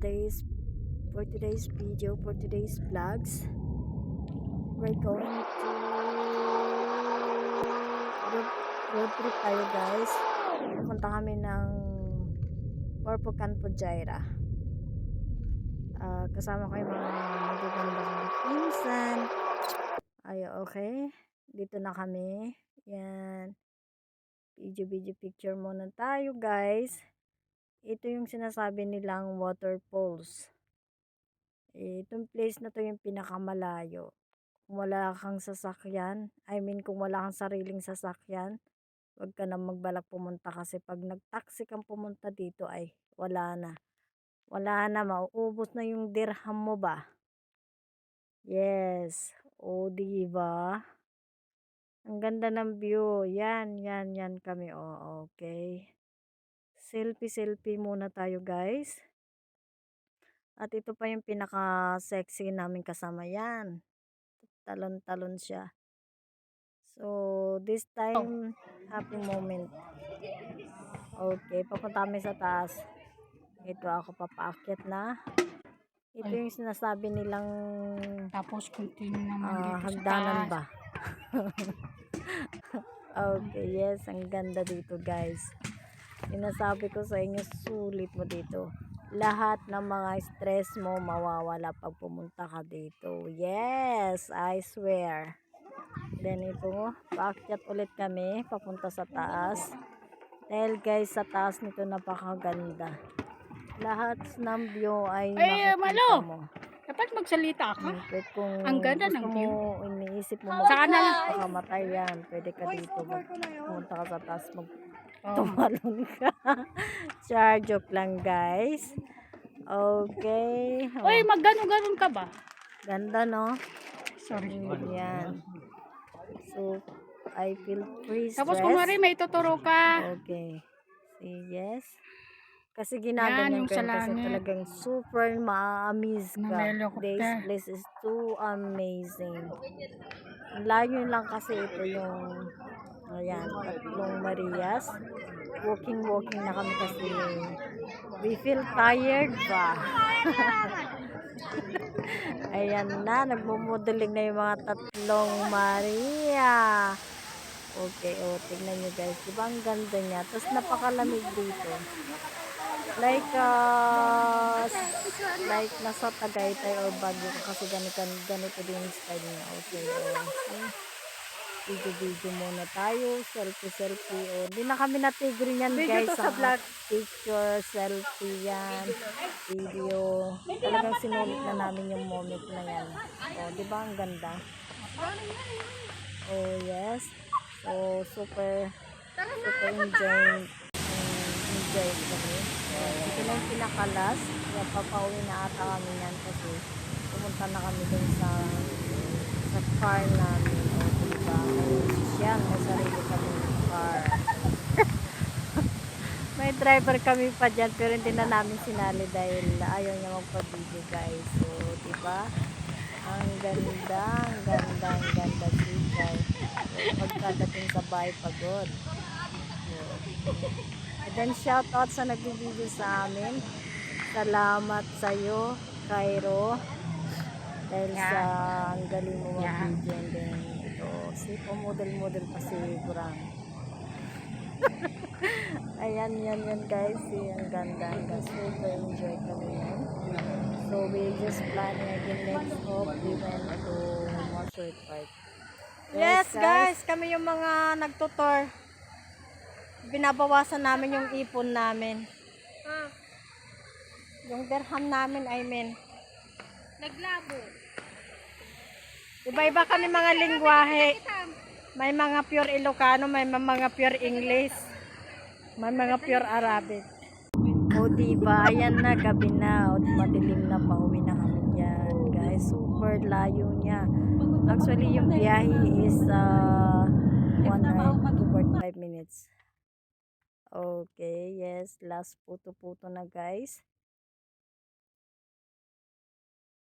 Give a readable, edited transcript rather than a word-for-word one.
today's video, for today's vlogs, we're going to road trip tayo guys. Pupunta kami ng Porpocan Pujaira. Kasama ko yung mga magagandang pinsan. Ay, okay. Dito na kami. Yan. Video picture muna tayo guys. Ito yung sinasabi nilang waterfalls. Itong place na to yung pinakamalayo. Kung wala kang sasakyan, kung wala kang sariling sasakyan, wag ka na magbalak pumunta kasi pag nag-taxi kang pumunta dito ay wala na. Wala na, mauubos na yung dirham mo ba? Yes. O, diba? Ang ganda ng view. Yan kami. Oh, okay. Selfie muna tayo guys. At ito pa yung pinaka-sexy namin kasama, yan. Talon-talon siya. So, this time, happy moment. Okay, papunta kami sa taas. Ito ako papaakyat na. Ito yung sinasabi nilang tapos continue naman dito hagdanan sa taas. ba? Okay, yes, ang ganda dito guys. Sinasabi ko sa inyo, sulit mo dito. Lahat ng mga stress mo mawawala pag pumunta ka dito. Yes, I swear. Then ito, paakyat ulit kami papunta sa taas. Dahil guys, sa taas nito napakaganda. Lahat ng view ay makikita mo. Dapat magsalita ka. Kung ang ganda gusto ng view. mo, iniisip mo Saan na lang? makamatay yan. Pwede ka dito. Pumunta ka sa taas, tumalon ka. Char, joke lang guys. Okay. Uy, maggano-ganon ka ba? Ganda no? Sorry. Yan. So, I feel free stress. Tapos kumari may tuturo ka. Okay. See, yes. Kasi ginaganyan ko yun kasi talagang super ma-amaze ka. This place is too amazing. Layo lang kasi ito yung ayan, tatlong Marias. Walking na kami kasi we feel tired ba? Ayan na, nagmumuduling na yung mga tatlong Maria. Okay, tingnan nyo guys. Diba ang ganda niya? Tapos napakalamig dito. Like nasa Tagaytay or Baguio kasi ganito din yung style niya. Okay, video muna tayo, selfie. Hindi na kami natigil yan guys sa vlog. Picture, selfie yan, video. Talagang sinulit na namin yung moment na yan. Di ba ang ganda? Oh yes. So super enjoy kami. Ito na yung pinakalas. Papauwi na ata kami yan kasi pumunta na kami dun sa car namin. Diba? May sarili kami car. May driver kami pa dyan pero hindi na namin sinali dahil ayaw niya magpa-video guys. So, diba? Ang ganda siya. So, pagkadating sa bahay pagod. And then shout out sa nag-video sa amin. Salamat sa iyo, Cairo. Dahil sa ang galing mo mag-video. And then ito, si model pa si Burang. Ayan guys. Ang ganda. Super enjoy kami yan. So we just planning again next hope we went to Mosford Park. Yes guys, kami yung mga nagtutor. Binabawasan namin yung ipon namin. Yung dirham namin, Naglabo. Iba-iba kami mga lingwahe. May mga pure Ilocano, may mga pure English, may mga pure Arabic. O diba, ayan na, gabi na, o madilim na, pauwi na kami dyan. Guys, super layo niya. Actually, yung biyahe is 1 hour to 45 minutes. Okay, yes, last puto na guys.